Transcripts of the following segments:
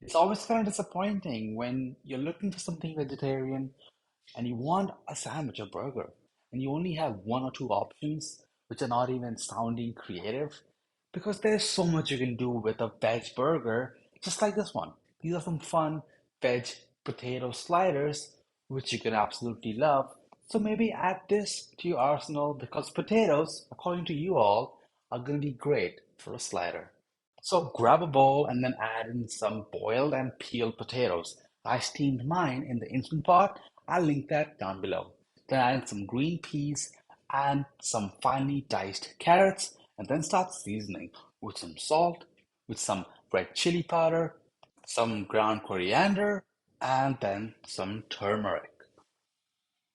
It's always kind of disappointing when you're looking for something vegetarian and you want a sandwich or burger, and you only have one or two options, which are not even sounding creative, because there's so much you can do with a veg burger, just like this one. These are some fun veg potato sliders, which you can absolutely love. So maybe add this to your arsenal because potatoes, according to you all, are going to be great for a slider. So grab a bowl and then add in some boiled and peeled potatoes. I steamed mine in the Instant Pot. I'll link that down below. Then add in some green peas and some finely diced carrots and then start seasoning with some salt, with some red chili powder, some ground coriander, and then some turmeric.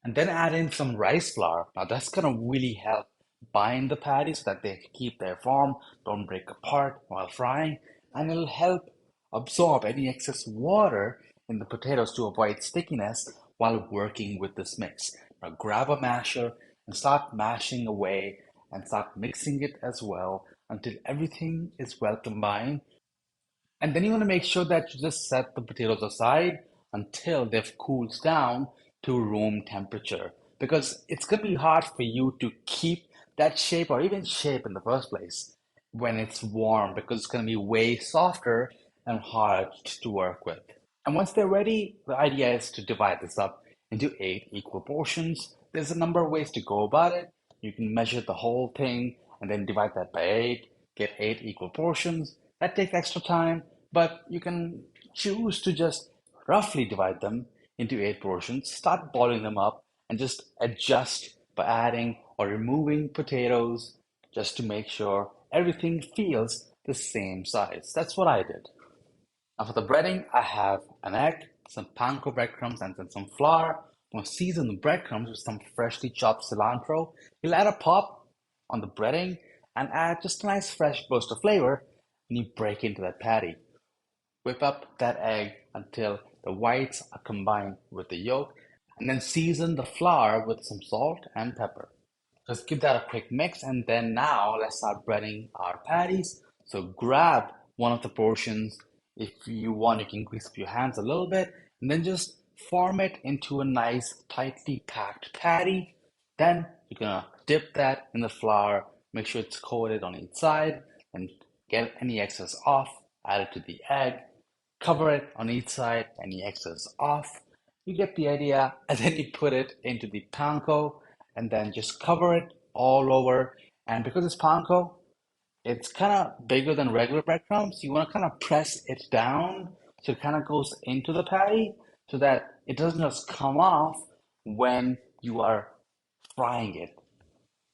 And then add in some rice flour. Now that's gonna really help bind the patties so that they keep their form, don't break apart while frying, and it'll help absorb any excess water in the potatoes to avoid stickiness while working with this mix. Now grab a masher and start mashing away and start mixing it as well until everything is well combined. And then you want to make sure that you just set the potatoes aside until they've cooled down to room temperature. Because it's going to be hard for you to keep that shape or even shape in the first place when it's warm because it's going to be way softer and hard to work with. And once they're ready, the idea is to divide this up into eight equal portions. There's a number of ways to go about it. You can measure the whole thing and then divide that by eight, get eight equal portions. That takes extra time, but you can choose to just roughly divide them into eight portions, start boiling them up, and just adjust by adding or removing potatoes just to make sure everything feels the same size. That's what I did. Now for the breading, I have an egg, some panko breadcrumbs, and then some flour. I'm gonna season the breadcrumbs with some freshly chopped cilantro. You'll add a pop on the breading and add just a nice fresh burst of flavor when you break into that patty. Whip up that egg until the whites are combined with the yolk, and then season the flour with some salt and pepper. Just give that a quick mix, and then now let's start breading our patties. So grab one of the portions. If you want, you can grease up your hands a little bit, and then just form it into a nice, tightly packed patty. Then you're gonna dip that in the flour, make sure it's coated on each side, and get any excess off. Add it to the egg, cover it on each side, any excess off. You get the idea, and then you put it into the panko and then just cover it all over. And because it's panko, it's kind of bigger than regular breadcrumbs. You want to kind of press it down so it kind of goes into the patty so that it doesn't just come off when you are frying it.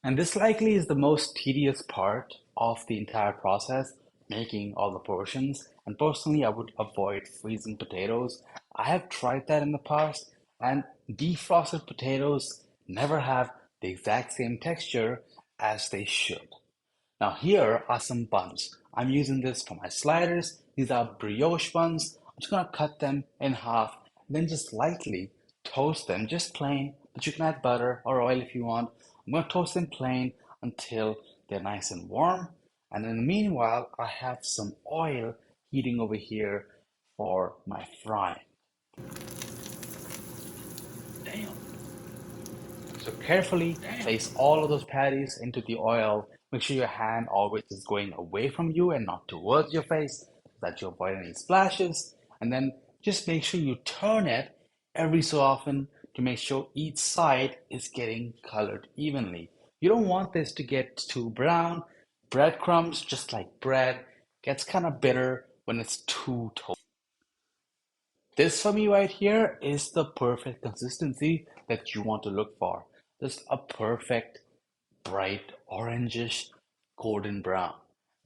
And this likely is the most tedious part of the entire process, making all the portions. And personally, I would avoid freezing potatoes. I have tried that in the past, and defrosted potatoes never have the exact same texture as they should. Now, here are some buns. I'm using this for my sliders. These are brioche buns. I'm just gonna cut them in half, then just lightly toast them, just plain, but you can add butter or oil if you want. I'm gonna toast them plain until they're nice and warm. And in the meanwhile, I have some oil heating over here for my frying. Damn. So carefully place all of those patties into the oil. Make sure your hand always is going away from you and not towards your face so that you avoid any splashes. And then just make sure you turn it every so often to make sure each side is getting colored evenly. You don't want this to get too brown. Breadcrumbs, just like bread, gets kind of bitter when it's too toasty. This for me right here is the perfect consistency that you want to look for. Just a perfect, bright, orangish, golden brown.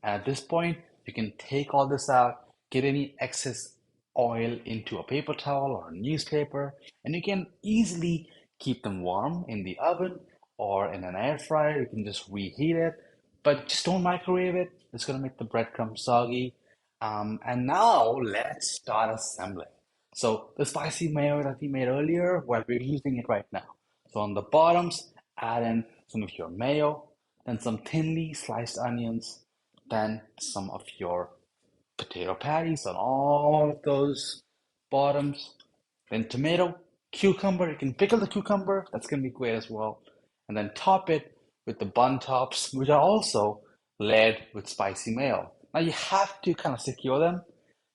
And at this point, you can take all this out, get any excess oil into a paper towel or a newspaper, and you can easily keep them warm in the oven or in an air fryer. You can just reheat it, but just don't microwave it. It's gonna make the breadcrumbs soggy. And now let's start assembling. So the spicy mayo that we made earlier, well, we're using it right now. So on the bottoms, add in some of your mayo, then some thinly sliced onions, then some of your potato patties on all of those bottoms. Then tomato, cucumber. You can pickle the cucumber. That's gonna be great as well. And then top it with the bun tops, which are also layered with spicy mayo. Now you have to kind of secure them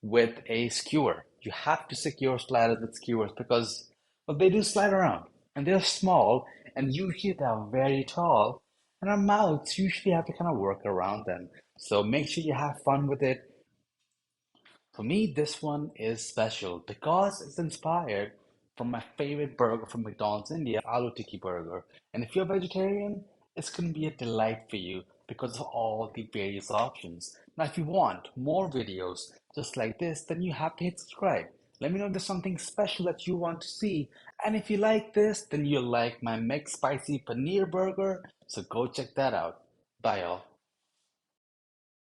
with a skewer. You have to secure sliders with skewers because well, they do slide around and they're small and usually they're very tall and our mouths usually have to kind of work around them. So make sure you have fun with it. For me, this one is special because it's inspired from my favorite burger from McDonald's India, Aloo Tikki Burger. And if you're a vegetarian, it's going to be a delight for you because of all the various options. Now, if you want more videos just like this, then you have to hit subscribe. Let me know if there's something special that you want to see. And if you like this, then you'll like my McSpicy Paneer Burger. So go check that out. Bye, y'all.